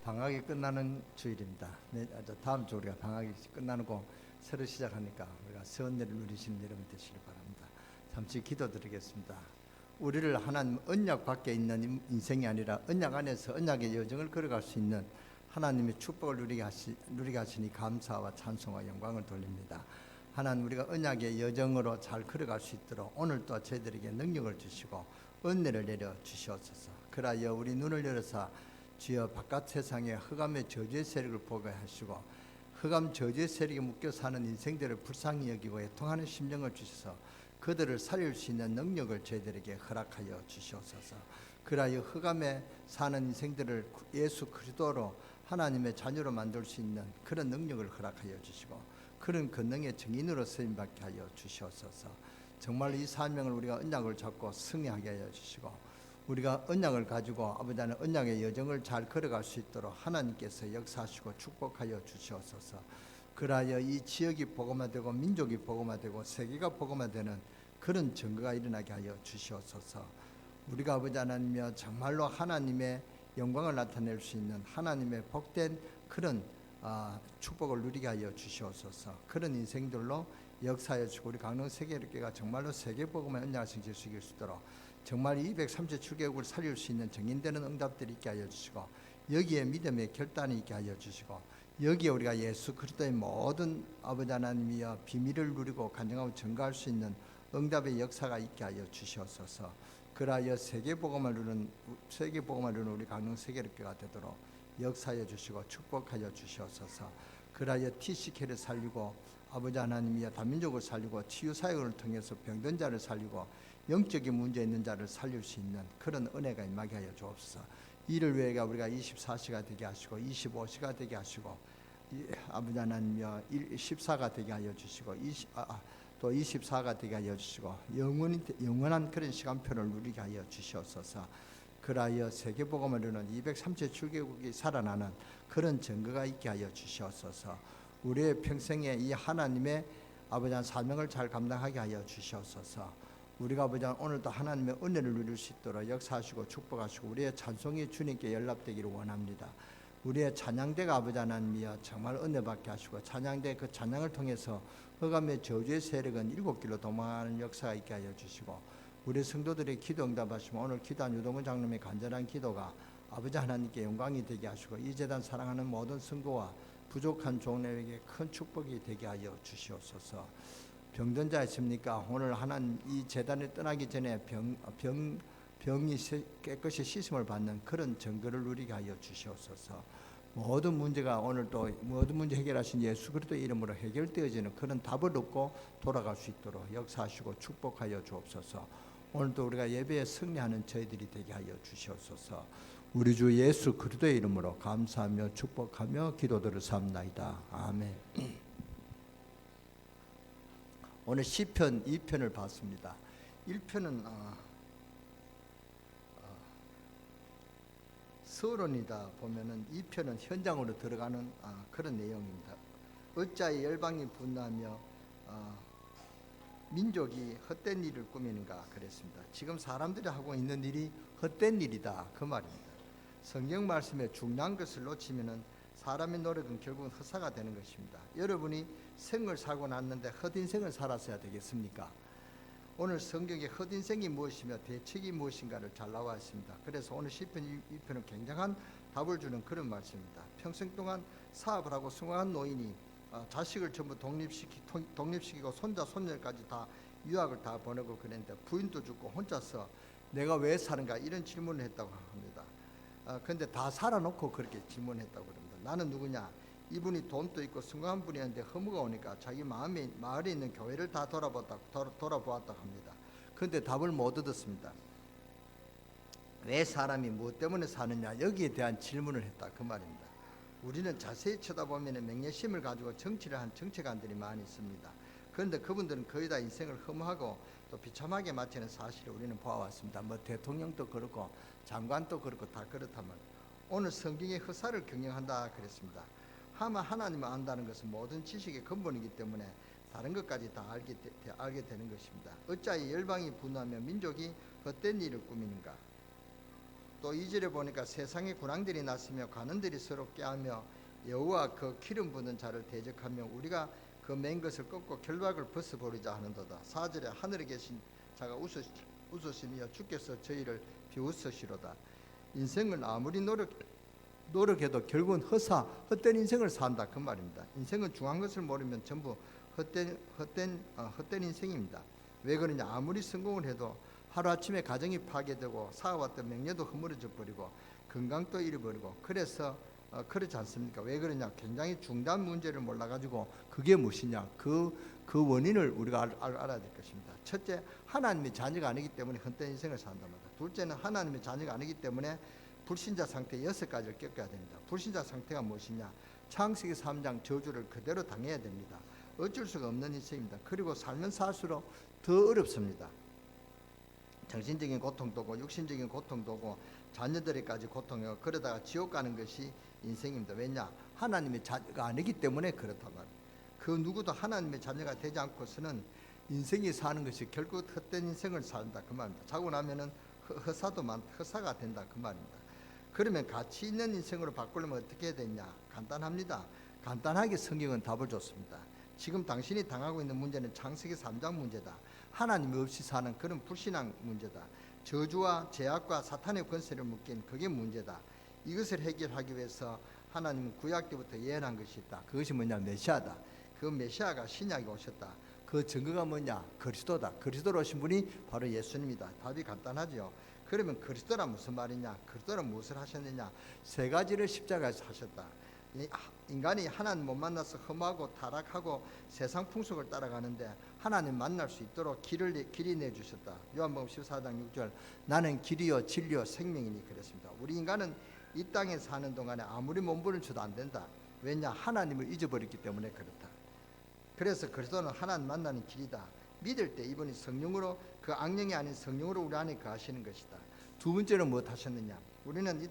방학이 끝나는 주일입니다. 다음 주 우리가 방학이 끝나고 새로 시작하니까 우리가 새 은혜를 누리시는 여러분 되시길 바랍니다. 잠시 기도드리겠습니다. 우리를 하나님 언약 밖에 있는 인생이 아니라 언약 안에서 언약의 여정을 걸어갈 수 있는 하나님의 축복을 누리게 하시니 감사와 찬송과 영광을 돌립니다. 하나님, 우리가 언약의 여정으로 잘 걸어갈 수 있도록 오늘 또 저희들에게 능력을 주시고 은혜를 내려 주시옵소서. 그라여 우리 눈을 열어서 주여 바깥 세상에 흑암의 저주의 세력을 보게 하시고 흑암 저주의 세력에 묶여 사는 인생들을 불쌍히 여기고 애통하는 심령을 주셔서 그들을 살릴 수 있는 능력을 저희들에게 허락하여 주시옵소서. 그라여 흑암에 사는 인생들을 예수 그리스도로 하나님의 자녀로 만들 수 있는 그런 능력을 허락하여 주시고 그런 권능의 증인으로 쓰임받게 하여 주시옵소서. 정말 이 사명을 우리가 언약을 잡고 승리하게 하여 주시고 우리가 언약을 가지고 아버지 하나님 언약의 여정을 잘 걸어갈 수 있도록 하나님께서 역사하시고 축복하여 주시옵소서. 그라여 이 지역이 복음화되고 민족이 복음화되고 세계가 복음화되는 그런 증거가 일어나게 하여 주시옵소서. 우리가 아버지 하나님이여 정말로 하나님의 영광을 나타낼 수 있는 하나님의 복된 그런 축복을 누리게 하여 주시옵소서. 그런 인생들로 역사하여 주고 우리 강릉 세계교회가 정말로 세계복음의 언약을 성취할 수 있도록 정말 237개국을 살릴 수 있는 정인되는 응답들이 있게 하여 주시고 여기에 믿음의 결단이 있게 하여 주시고 여기에 우리가 예수 그리스도의 모든 아버지 하나님이여 비밀을 누리고 간증하고 증거할 수 있는 응답의 역사가 있게 하여 주시옵소서. 그라여 세계복음을 누리는 우리 강릉 세계교회가 되도록 역사하여 주시고 축복하여 주시옵소서. 그라여 TCK를 살리고 아버지 하나님이여 다민족을 살리고 치유사역을 통해서 병든 자를 살리고 영적인 문제 있는 자를 살릴 수 있는 그런 은혜가 임하게 하여 주옵소서. 이를 위해 우리가 24시가 되게 하시고 25시가 되게 하시고 아버지 하나님이여 14가 되게 하여 주시고 또 24가 되게 하여 주시고 영원한 그런 시간표를 누리게 하여 주시옵소서. 그라여 세계복음을 이루는 237개국이 살아나는 그런 증거가 있게 하여 주시옵소서. 우리의 평생에 이 하나님의 아버지 하나님 사명을 잘 감당하게 하여 주시옵소서. 우리가 아버지 하나님 오늘도 하나님의 은혜를 누릴 수 있도록 역사하시고 축복하시고 우리의 찬송이 주님께 연락되기를 원합니다. 우리의 찬양대가 아버지 하나님이여 정말 은혜 받게 하시고 찬양대 그 찬양을 통해서 흑암의 저주의 세력은 7길로 도망하는 역사가 있게 하여 주시고 우리 성도들의 기도 응답하시고 오늘 기도한 유동근 장로님의 간절한 기도가 아버지 하나님께 영광이 되게 하시고 이 재단 사랑하는 모든 성도와 부족한 종들에게 큰 축복이 되게 하여 주시옵소서. 병든 자 있습니까? 오늘 하나님 이 재단을 떠나기 전에 병이 깨끗이 씻음을 받는 그런 증거를 누리게 하여 주시옵소서. 모든 문제가 오늘 또 모든 문제 해결하신 예수 그리스도의 이름으로 해결되어지는 그런 답을 얻고 돌아갈 수 있도록 역사하시고 축복하여 주옵소서. 오늘도 우리가 예배에 승리하는 저희들이 되게 하여 주시옵소서. 우리 주 예수 그리스도의 이름으로 감사하며 축복하며 기도들을 삼나이다. 아멘. 오늘 시편 2편을 봤습니다. 1편은 서론이다 보면은 2편은 현장으로 들어가는 그런 내용입니다. 어찌하여 열방이 분노하며 민족이 헛된 일을 꾸미는가 그랬습니다. 지금 사람들이 하고 있는 일이 헛된 일이다 그 말입니다. 성경 말씀에 중요한 것을 놓치면은 사람의 노력은 결국은 헛사가 되는 것입니다. 여러분이 생을 살고 났는데 헛인생을 살았어야 되겠습니까? 오늘 성경에 헛인생이 무엇이며 대책이 무엇인가를 잘 나와 있습니다. 그래서 오늘 시편 2편은 굉장한 답을 주는 그런 말씀입니다. 평생 동안 사업을 하고 성공한 노인이 자식을 전부 독립시키고 손자 손녀까지 다 유학을 다 보내고 그랬는데 부인도 죽고 혼자서 내가 왜 사는가 이런 질문을 했다고 합니다. 그런데 다 살아놓고 그렇게 질문했다고 합니다. 나는 누구냐? 이분이 돈도 있고 성공한 분이었는데 허무가 오니까 자기 마을에 있는 교회를 다 돌아보았다고 합니다. 그런데 답을 못 얻었습니다. 왜 사람이 무엇 때문에 사느냐 여기에 대한 질문을 했다 그 말입니다. 우리는 자세히 쳐다보면 맹렬심을 가지고 정치를 한 정치관들이 많이 있습니다. 그런데 그분들은 거의 다 인생을 허무하고 또 비참하게 마치는 사실을 우리는 보아왔습니다. 뭐 대통령도 그렇고 장관도 그렇고 다 그렇다면 오늘 성경의 허사를 경영한다 그랬습니다. 하나님을 안다는 것은 모든 지식의 근본이기 때문에 다른 것까지 다 알게 되는 것입니다. 어찌하여 열방이 분노하며 민족이 헛된 일을 꾸미는가? 또 2절에 보니까 세상에 군왕들이 났으며 관원들이 서로 꾀하며 여호와 그 기름 부는 자를 대적하며 우리가 그 맨 것을 꺾고 결박을 벗어버리자 하는도다. 4절에 하늘에 계신 자가 웃으시며 주께서 저희를 비웃으시로다. 인생을 아무리 노력해도 결국은 헛된 인생을 산다 그 말입니다. 인생은 중요한 것을 모르면 전부 헛된 인생입니다. 왜 그러냐? 아무리 성공을 해도 하루아침에 가정이 파괴되고 쌓아왔던 명예도 허물어져 버리고 건강도 잃어버리고 그래서 그렇지 않습니까? 왜 그러냐? 굉장히 중요한 문제를 몰라가지고 그게 무엇이냐? 그 원인을 우리가 알아야 될 것입니다. 첫째, 하나님의 자녀가 아니기 때문에 헛된 인생을 산단 말이다. 둘째는 하나님의 자녀가 아니기 때문에 불신자 상태 6가지를 겪어야 됩니다. 불신자 상태가 무엇이냐? 창세기 3장 저주를 그대로 당해야 됩니다. 어쩔 수가 없는 인생입니다. 그리고 살면 살수록 더 어렵습니다. 정신적인 고통도 오고 육신적인 고통도 오고 자녀들에까지 고통이고 그러다가 지옥 가는 것이 인생입니다. 왜냐? 하나님의 자녀가 아니기 때문에 그렇단 말이에요. 그 누구도 하나님의 자녀가 되지 않고서는 인생이 사는 것이 결국 헛된 인생을 산다 그 말입니다. 자고 나면은 허사가 된다 그 말입니다. 그러면 가치 있는 인생으로 바꾸려면 어떻게 해야 되냐? 간단합니다. 간단하게 성경은 답을 줬습니다. 지금 당신이 당하고 있는 문제는 창세기 3장 문제다. 하나님 없이 사는 그런 불신앙 문제다. 저주와 제약과 사탄의 권세를 묶인 그게 문제다. 이것을 해결하기 위해서 하나님은 구약 때부터 예언한 것이 있다. 그것이 뭐냐? 메시아다. 그 메시아가 신약에 오셨다. 그 증거가 뭐냐? 그리스도다. 그리스도로 오신 분이 바로 예수님이다. 답이 간단하죠. 그러면 그리스도란 무슨 말이냐? 그리스도는 무엇을 하셨느냐? 3가지를 십자가에서 하셨다. 인간이 하나님 못 만나서 험하고 타락하고 세상 풍속을 따라가는데 하나님 만날 수 있도록 길이 내주셨다. 요한복음 14장 6절 나는 길이요 진리요 생명이니 그랬습니다. 우리 인간은 이 땅에 사는 동안에 아무리 몸부림을 쳐도 안 된다. 왜냐? 하나님을 잊어버렸기 때문에 그렇다. 그래서 그리스도는 하나님 만나는 길이다. 믿을 때 이분이 성령으로 그 악령이 아닌 성령으로 우리 안에 거하시는 것이다. 두 번째는 무엇 하셨느냐? 우리는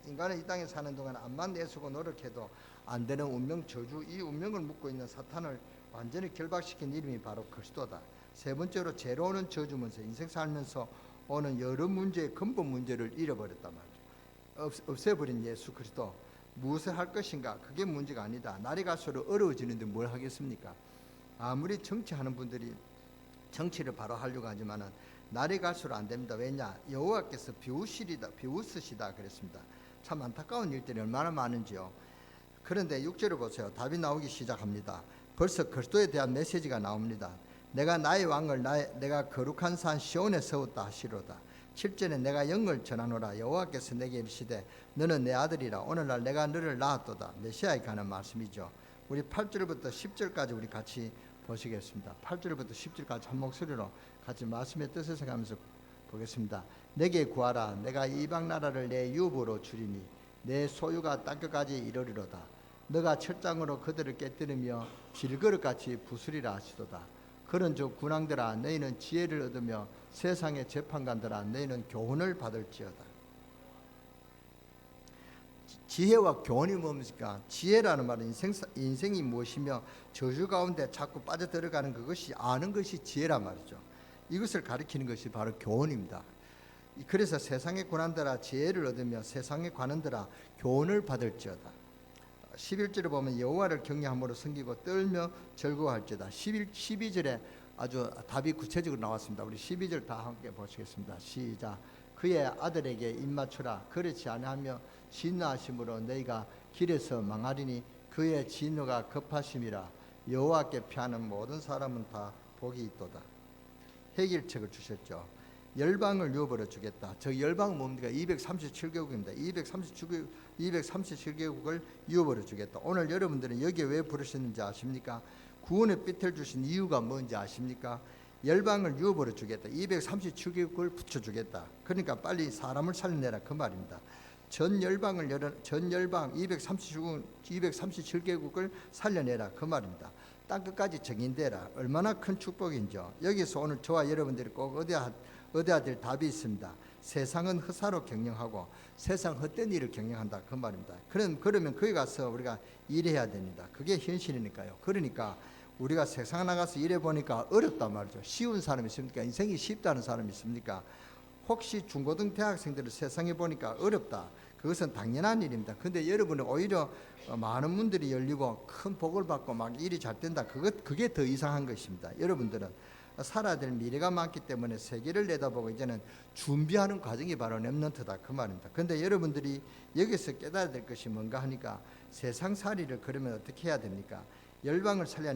인간은 이 땅에 사는 동안 암만 애쓰고 노력해도 안 되는 운명 저주, 이 운명을 묶고 있는 사탄을 완전히 결박시킨 이름이 바로 그리스도다. 세 번째로 죄로 오는 저주면서 인생 살면서 오는 여러 문제의 근본 문제를 잃어버렸단 말이죠. 없애버린 예수 그리스도 무엇을 할 것인가? 그게 문제가 아니다. 날이 갈수록 어려워지는데 뭘 하겠습니까? 아무리 정치하는 분들이 정치를 바로 하려고 하지만은 날이 갈수록 안 됩니다. 왜냐? 여호와께서 비웃으시다 그랬습니다. 참 안타까운 일들이 얼마나 많은지요. 그런데 6절을 보세요. 답이 나오기 시작합니다. 벌써 그리스도에 대한 메시지가 나옵니다. 내가 나의 왕을 내가 거룩한 산 시온에 세웠다 하시로다. 7절에 내가 영을 전하노라. 여호와께서 내게 이르시되 너는 내 아들이라. 오늘날 내가 너를 낳았도다. 메시아에 관한 말씀이죠. 우리 8절부터 10절까지 우리 같이 보시겠습니다. 8절부터 10절까지 한 목소리로 같이 말씀의 뜻을 생각하면서 보겠습니다. 내게 구하라. 내가 이방 나라를 내 유업으로 주리니 내 소유가 땅끝까지 이르리로다. 너가 철장으로 그들을 깨뜨리며 질그릇같이 부수리라 하시도다. 그런 즉 군왕들아 너희는 지혜를 얻으며 세상의 재판관들아 너희는 교훈을 받을지어다. 지혜와 교훈이 뭡니까? 지혜라는 말은 인생이 무엇이며 저주 가운데 자꾸 빠져들어가는 그것이 아는 것이 지혜란 말이죠. 이것을 가리키는 것이 바로 교훈입니다. 그래서 세상의 고난들아 지혜를 얻으며 세상의 관원들아 교훈을 받을지어다. 11절에 보면 여호와를 경외함으로 섬기고 떨며 즐거워할지어다. 12절에 아주 답이 구체적으로 나왔습니다. 우리 12절 다 함께 보시겠습니다. 시작. 그의 아들에게 입맞추라. 그렇지 아니하며 진노하심으로 너희가 길에서 망하리니 그의 진노가 급하심이라. 여호와께 피하는 모든 사람은 다 복이 있도다. 해결책을 주셨죠. 열방을 유업으로 주겠다. 저 열방은 뭡니까? 237개국입니다. 237개국을 유업으로 주겠다. 오늘 여러분들은 여기에 왜 부르셨는지 아십니까? 구원의 빛을 주신 이유가 뭔지 아십니까? 열방을 유업으로 주겠다. 237개국을 붙여주겠다. 그러니까 빨리 사람을 살려내라 그 말입니다. 전 열방 237개국을 살려내라 그 말입니다. 땅끝까지 정인되라. 얼마나 큰 축복인지요. 여기서 오늘 저와 여러분들이 꼭 얻어야 될 답이 있습니다. 세상은 허사로 경영하고 세상 헛된 일을 경영한다 그 말입니다. 그러면 거기 가서 우리가 일해야 됩니다. 그게 현실이니까요. 그러니까 우리가 세상 나가서 일해 보니까 어렵단 말이죠. 쉬운 사람이 있습니까? 인생이 쉽다는 사람이 있습니까? 혹시 중고등 대학생들을 세상에 보니까 어렵다. 그것은 당연한 일입니다. 근데 여러분은 오히려 많은 문들이 열리고 큰 복을 받고 막 일이 잘 된다. 그게 더 이상한 것입니다. 여러분들은 살아야 될 미래가 많기 때문에 세계를 내다보고 이제는 준비하는 과정이 바로 렘넌트다 그 말입니다. 근데 여러분들이 여기서 깨달아야 될 것이 뭔가 하니까 세상살이를 그러면 어떻게 해야 됩니까? 열방을 살려야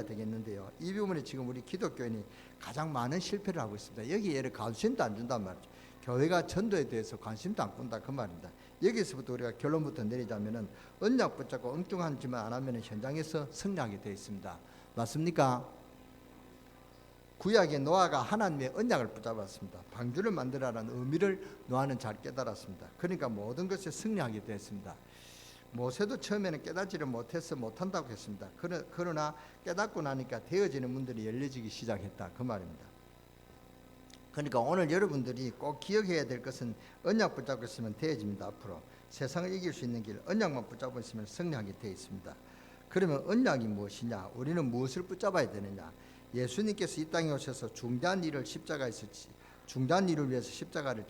되겠는데요. 이 부분에 지금 우리 기독교인이 가장 많은 실패를 하고 있습니다. 여기에 관심도 안 준단 말이죠. 교회가 전도에 대해서 관심도 안 꾼다 그 말입니다. 여기서부터 우리가 결론부터 내리자면은 언약 붙잡고 엉뚱한 짓만 안 하면 현장에서 승리하게 되어 있습니다. 맞습니까? 구약의 노아가 하나님의 언약을 붙잡았습니다. 방주를 만들라는 의미를 노아는 잘 깨달았습니다. 그러니까 모든 것에 승리하게 되었습니다. 모세도 처음에는 깨닫지를 못한다고 했습니다. 그러나 깨닫고 나니까 되어지는 문들이 열려지기 시작했다 그 말입니다. 그러니까 오늘 여러분들이 꼭 기억해야 될 것은 언약 붙잡고 있으면 되어집니다. 앞으로 세상을 이길 수 있는 길 언약만 붙잡고 있으면 승리하게 되어 있습니다. 그러면 언약이 무엇이냐? 우리는 무엇을 붙잡아야 되느냐? 예수님께서 이 땅에 오셔서 중대한 일을 중대한 일을 위해서 십자가를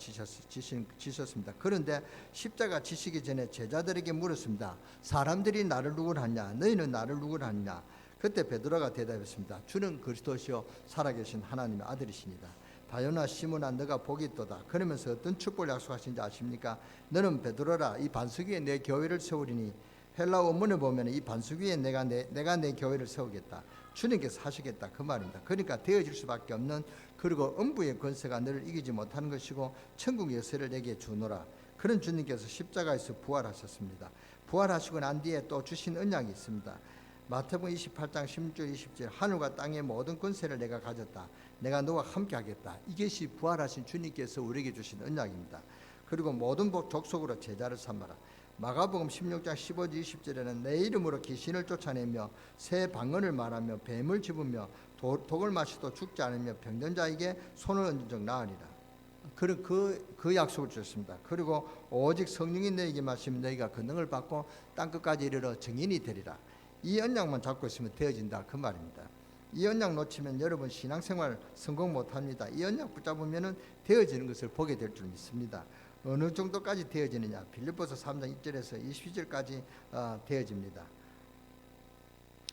지셨습니다. 그런데 십자가 지시기 전에 제자들에게 물었습니다. 사람들이 나를 누구로 하냐? 너희는 나를 누구로 하냐? 그때 베드로가 대답했습니다. 주는 그리스도시요 살아계신 하나님의 아들이십니다. 바요나 시몬아 너가 복이 있도다. 그러면서 어떤 축복을 약속하신지 아십니까? 너는 베드로라 이 반석 위에 내 교회를 세우리니 헬라 원문에 보면 이 반석 위에 내가 내 교회를 세우겠다. 주님께서 하시겠다 그 말입니다. 그러니까 되어질 수밖에 없는 그리고 음부의 권세가 너를 이기지 못하는 것이고 천국의 열쇠를 내게 주노라. 그런 주님께서 십자가에서 부활하셨습니다. 부활하시고 난 뒤에 또 주신 언약이 있습니다. 마태복음 28장 16절 20절 하늘과 땅의 모든 권세를 내가 가졌다. 내가 너와 함께 하겠다. 이것이 부활하신 주님께서 우리에게 주신 언약입니다. 그리고 모든 족속으로 제자를 삼아라. 마가복음 16장 15절 20절에는 내 이름으로 귀신을 쫓아내며 새 방언을 말하며 뱀을 집으며 독을 마시도 죽지 않으며 병든 자에게 손을 얹은 적 나으리라. 그 약속을 주셨습니다. 그리고 오직 성령이 너에게 마시면 너희가 그 능을 받고 땅끝까지 이르러 증인이 되리라. 이 언약만 잡고 있으면 되어진다 그 말입니다. 이 언약 놓치면 여러분 신앙생활 성공 못합니다. 이 언약 붙잡으면 되어지는 것을 보게 될 줄 믿습니다. 어느 정도까지 되어지느냐? 빌립보서 3장 1절에서 22절까지 되어집니다.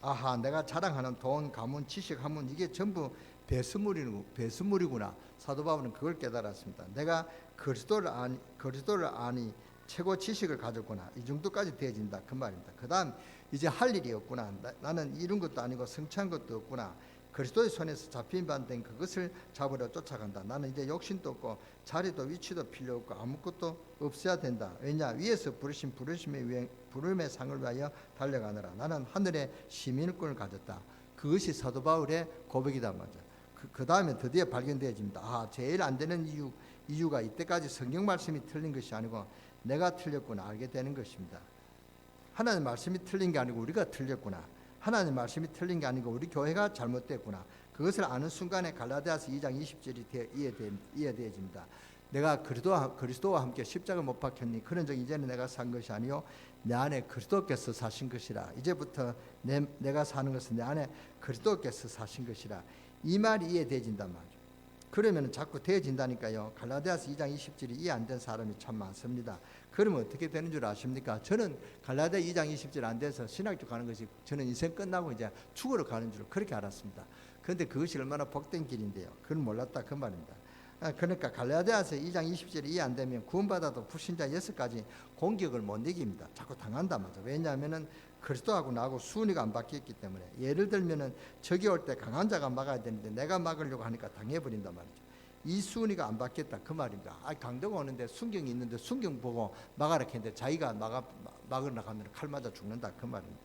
아하, 내가 자랑하는 돈, 가문, 지식, 학문 이게 전부 배수물이구나. 사도 바울은 그걸 깨달았습니다. 내가 그리스도를 아니 최고 지식을 가졌구나. 이 정도까지 되어진다 그 말입니다. 그 다음 이제 할 일이 없구나. 나는 이룬 것도 아니고 성취한 것도 없구나. 그리스도의 손에서 잡힌 바 된 그것을 잡으러 쫓아간다. 나는 이제 욕심도 없고 자리도 위치도 필요 없고 아무것도 없어야 된다. 왜냐? 위에서 부르심의 상을 위하여 달려가느라. 나는 하늘의 시민권을 가졌다. 그것이 사도 바울의 고백이다 말이죠. 그 다음에 드디어 발견되어집니다. 아, 제일 안 되는 이유가 이때까지 성경 말씀이 틀린 것이 아니고 내가 틀렸구나 알게 되는 것입니다. 하나님 말씀이 틀린 게 아니고 우리가 틀렸구나. 하나님 말씀이 틀린 게 아니고 우리 교회가 잘못됐구나. 그것을 아는 순간에 갈라디아서 2장 20절이 이해되어집니다. 내가 그리스도와 함께 십자가 못 박혔니? 그런 적 이제는 내가 산 것이 아니요 내 안에 그리스도께서 사신 것이라. 이제부터 내가 사는 것은 내 안에 그리스도께서 사신 것이라. 이 말이 이해되어진단 말이죠. 그러면 자꾸 되어진다니까요. 갈라디아서 2장 20절이 이해 안 된 사람이 참 많습니다. 그러면 어떻게 되는 줄 아십니까? 저는 갈라디아 2장 20절 안 돼서 신학교 가는 것이 저는 인생 끝나고 이제 죽으러 가는 줄 그렇게 알았습니다. 그런데 그것이 얼마나 복된 길인데요. 그건 몰랐다 그 말입니다. 그러니까 갈라디아서 2장 20절이 이해 안 되면 구원받아도 불신자 6가지 공격을 못 이깁니다. 자꾸 당한단 말이죠. 왜냐하면은 그리스도하고 나하고 순위가 안 바뀌었기 때문에. 예를 들면은 적이 올 때 강한 자가 막아야 되는데 내가 막으려고 하니까 당해버린단 말이죠. 이 순위가 안 바뀌었다 그 말입니다. 강도가 오는데 순경이 있는데 순경 보고 막아라 했는데 자기가 막으러 나가면 칼 맞아 죽는다 그 말입니다.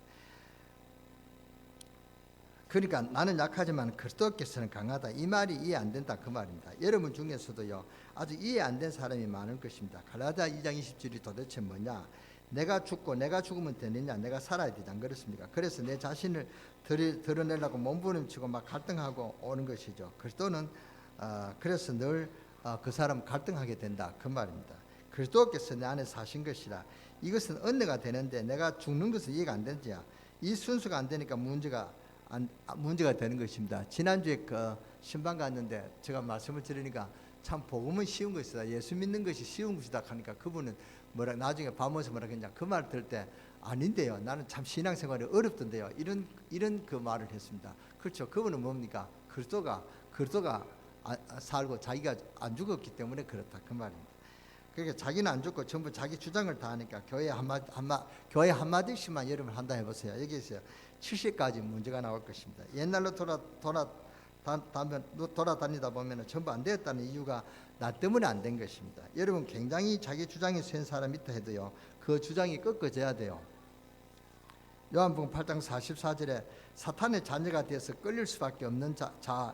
그러니까 나는 약하지만 그리스도께서는 강하다. 이 말이 이해 안 된다 그 말입니다. 여러분 중에서도요 아주 이해 안 된 사람이 많을 것입니다. 갈라디아 2장 20절이 도대체 뭐냐? 내가 죽고 내가 죽으면 되느냐? 내가 살아야 되지 안 그렇습니까? 그래서 내 자신을 드러내려고 몸부림치고 막 갈등하고 오는 것이죠. 그리스도는 그래서 늘 그 사람 갈등하게 된다 그 말입니다. 그리스도께서 내 안에 사신 것이라. 이것은 은혜가 되는데 내가 죽는 것은 이해가 안 되지야. 이 순수가 안 되니까 문제가 문제가 되는 것입니다. 지난주에 그 신방 갔는데 제가 말씀을 드리니까 참 복음은 쉬운 것이다. 예수 믿는 것이 쉬운 것이다 하니까 그분은 뭐라 나중에 밥 먹어서 뭐라 했냐 그 말 들을 때 아닌데요. 나는 참 신앙생활이 어렵던데요. 이런 그 말을 했습니다. 그렇죠. 그분은 뭡니까? 그리스도가 살고 자기가 안 죽었기 때문에 그렇다 그 말입니다. 그러니까 자기는 안 죽고 전부 자기 주장을 다 하니까 교회 한마디씩만 여러분 한다 해보세요. 여기 있어요. 70가지 문제가 나올 것입니다. 옛날로 돌아다니다 보면 전부 안 되었다는 이유가 나 때문에 안 된 것입니다. 여러분 굉장히 자기 주장이 센 사람 있다 해도요. 그 주장이 꺾어져야 돼요. 요한복음 8장 44절에 사탄의 자녀가 되어서 끌릴 수밖에 없는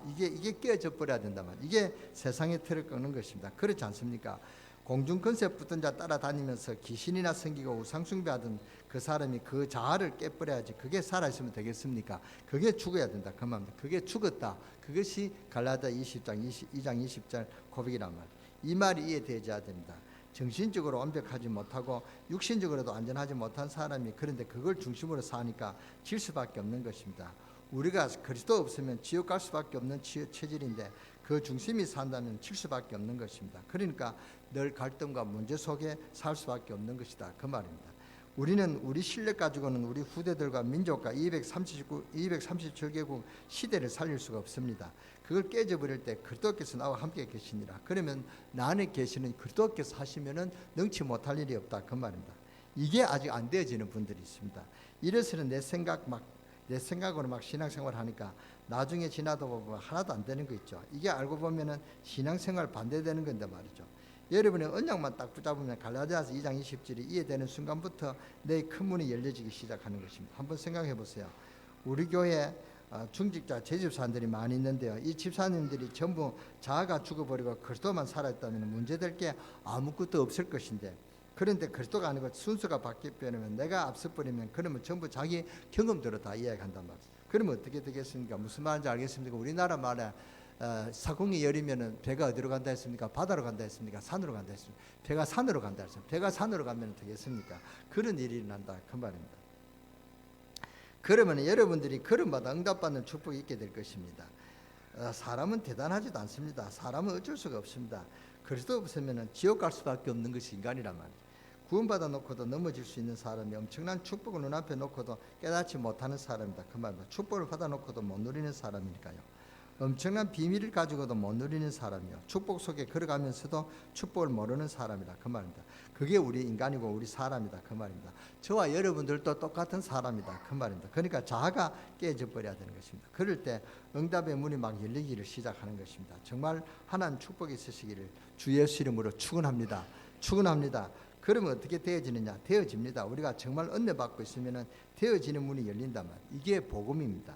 이게 깨어져 버려야 된단 말이에요. 이게 세상의 틀을 끊는 것입니다. 그렇지 않습니까? 공중 권세 붙은 자 따라다니면서 귀신이나 섬기고 우상숭배하던 그 사람이 그 자아를 깨버려야지 그게 살아있으면 되겠습니까? 그게 죽어야 된다 그 말입니다. 그게 죽었다. 그것이 갈라디아 2장 20절 고백이란 말이에요. 이 말이 이해되어야 됩니다. 정신적으로 완벽하지 못하고 육신적으로도 안전하지 못한 사람이 그런데 그걸 중심으로 사니까 질 수밖에 없는 것입니다. 우리가 그리스도 없으면 지옥 갈 수밖에 없는 체질인데 그 중심이 산다면 질 수밖에 없는 것입니다. 그러니까 늘 갈등과 문제 속에 살 수밖에 없는 것이다 그 말입니다. 우리는 우리 실력 가지고는 우리 후대들과 민족과 237개국 시대를 살릴 수가 없습니다. 그걸 깨져버릴 때 그리스도께서 나와 함께 계시니라. 그러면 나 안에 계시는 그리스도께서 하시면은 능치 못할 일이 없다 그 말입니다. 이게 아직 안 되어지는 분들이 있습니다. 이래서는 내 생각으로 막 신앙생활 하니까 나중에 지나도 보면 하나도 안 되는 거 있죠. 이게 알고 보면은 신앙생활 반대되는 건데 말이죠. 여러분의 언약만 딱 붙잡으면 갈라디아서 2장 20절이 이해되는 순간부터 내 큰 문이 열려지기 시작하는 것입니다. 한번 생각해 보세요. 우리 교회 중직자 재집사님들이 많이 있는데요. 이 집사님들이 전부 자아가 죽어버리고 그리스도만 살아있다면 문제될 게 아무것도 없을 것인데 그런데 그리스도가 아니고 순서가 바뀌면 내가 앞서버리면 그러면 전부 자기 경험대로 다 이야기한단 말이에요. 그러면 어떻게 되겠습니까? 무슨 말인지 알겠습니까? 우리나라 말에 사공이 열리면은 배가 어디로 간다 했습니까? 바다로 간다 했습니까? 산으로 간다 했습니까? 배가 산으로 간다 했습니까? 배가 산으로 가면 되겠습니까? 그런 일이 일어난다 그 말입니다. 그러면 여러분들이 걸음마다 응답받는 축복이 있게 될 것입니다. 사람은 대단하지도 않습니다. 사람은 어쩔 수가 없습니다. 그리스도 없으면 지옥 갈 수밖에 없는 것이 인간이란 말이에요. 구원받아 놓고도 넘어질 수 있는 사람이 엄청난 축복을 눈앞에 놓고도 깨닫지 못하는 사람이다 그 말입니다. 축복을 받아 놓고도 못 누리는 사람이니까요. 엄청난 비밀을 가지고도 못 누리는 사람이요. 축복 속에 걸어가면서도 축복을 모르는 사람이다 그 말입니다. 그게 우리 인간이고 우리 사람이다 그 말입니다. 저와 여러분들도 똑같은 사람이다 그 말입니다. 그러니까 자아가 깨져 버려야 되는 것입니다. 그럴 때 응답의 문이 막 열리기를 시작하는 것입니다. 정말 하나님 축복이 있으시기를 주 예수 이름으로 축원합니다. 그러면 어떻게 되어지느냐? 되어집니다. 우리가 정말 은혜 받고 있으면 되어지는 문이 열린단 말이에요. 이게 복음입니다.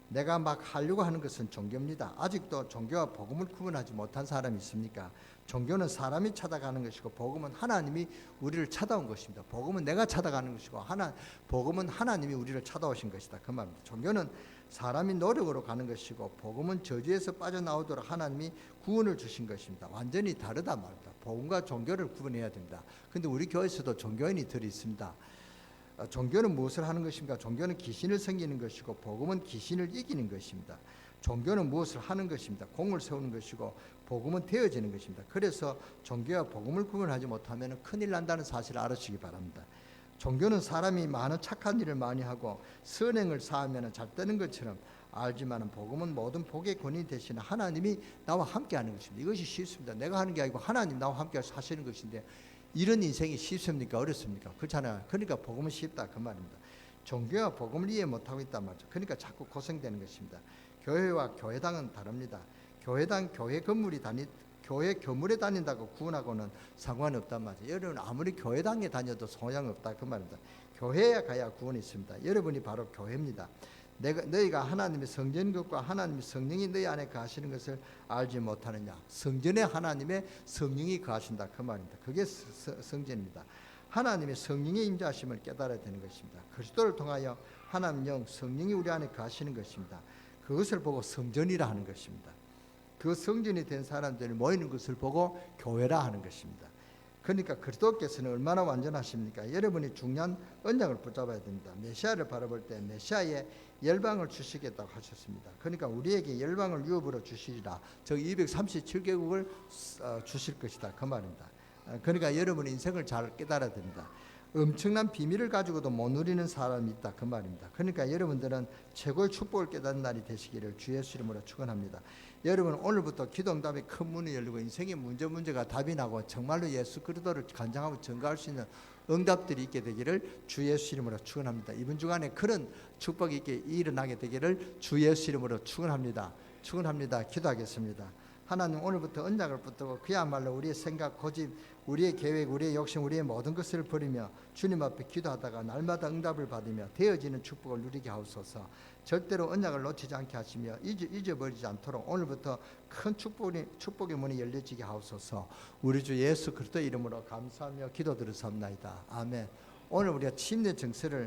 내가 막 하려고 하는 것은 종교입니다. 아직도 종교와 복음을 구분하지 못한 사람이 있습니까? 종교는 사람이 찾아가는 것이고 복음은 하나님이 우리를 찾아온 것입니다. 복음은 내가 찾아가는 것이고 복음은 하나님이 우리를 찾아오신 것이다 그 말입니다. 종교는 사람이 노력으로 가는 것이고 복음은 저주에서 빠져나오도록 하나님이 구원을 주신 것입니다. 완전히 다르단 말입니다. 복음과 종교를 구분해야 됩니다. 그런데 우리 교회에서도 종교인이 들이 있습니다. 종교는 무엇을 하는 것입니까? 종교는 귀신을 섬기는 것이고 복음은 귀신을 이기는 것입니다. 종교는 무엇을 하는 것입니다. 공을 세우는 것이고 복음은 되어지는 것입니다. 그래서 종교와 복음을 구분하지 못하면 큰일 난다는 사실을 알아주시기 바랍니다. 종교는 사람이 많은 착한 일을 많이 하고 선행을 쌓으면 잘 되는 것처럼 알지만 복음은 모든 복의 권위 대신 하나님이 나와 함께 하는 것입니다. 이것이 쉽습니다. 내가 하는 게 아니고 하나님 나와 함께 하시는 것인데 이런 인생이 쉽습니까? 어렵습니까? 그렇잖아요. 그러니까 복음은 쉽다 그 말입니다. 종교와 복음을 이해 못하고 있단 말이죠. 그러니까 자꾸 고생되는 것입니다. 교회와 교회당은 다릅니다. 교회당 교회 건물에 다닌다고 구원하고는 상관없단 말이죠. 여러분 아무리 교회당에 다녀도 소용없다 그 말입니다. 교회에 가야 구원이 있습니다. 여러분이 바로 교회입니다. 너희가 하나님의 성전것과 하나님의 성령이 너희 안에 거하시는 것을 알지 못하느냐. 성전에 하나님의 성령이 거하신다 그 말입니다. 그게 성전입니다. 하나님의 성령의 임재하심을 깨달아야 되는 것입니다. 그리스도를 통하여 하나님 영 성령이 우리 안에 거하시는 것입니다. 그것을 보고 성전이라 하는 것입니다. 그 성전이 된 사람들이 모이는 것을 보고 교회라 하는 것입니다. 그러니까 그리스도께서는 얼마나 완전하십니까? 여러분이 중요한 언약을 붙잡아야 됩니다. 메시아를 바라볼 때 메시아의 열방을 주시겠다고 하셨습니다. 그러니까 우리에게 열방을 유업으로 주시리라. 즉 237개국을 주실 것이다 그 말입니다. 그러니까 여러분의 인생을 잘 깨달아야 됩니다. 엄청난 비밀을 가지고도 못 누리는 사람이 있다 그 말입니다. 그러니까 여러분들은 최고의 축복을 깨닫는 날이 되시기를 주 예수 이름으로 축원합니다. 여러분 오늘부터 기도응답의 큰 문이 열리고 인생의 문제가 답이 나고 정말로 예수 그리스도를 간증하고 증거할 수 있는 응답들이 있게 되기를 주 예수 이름으로 축원합니다. 이번 주간에 그런 축복이 있게 일어나게 되기를 주 예수 이름으로 축원합니다. 축원합니다. 기도하겠습니다. 하나님 오늘부터 언약을 붙들고 그야말로 우리의 생각, 고집, 우리의 계획, 우리의 욕심, 우리의 모든 것을 버리며 주님 앞에 기도하다가 날마다 응답을 받으며 되어지는 축복을 누리게 하옵소서. 절대로 언약을 놓치지 않게 하시며 잊어버리지 않도록 오늘부터 큰 축복의 문이 열려지게 하옵소서. 우리 주 예수 그리스도 이름으로 감사하며 기도드렸사옵나이다. 아멘. 오늘 우리가 침례 증서를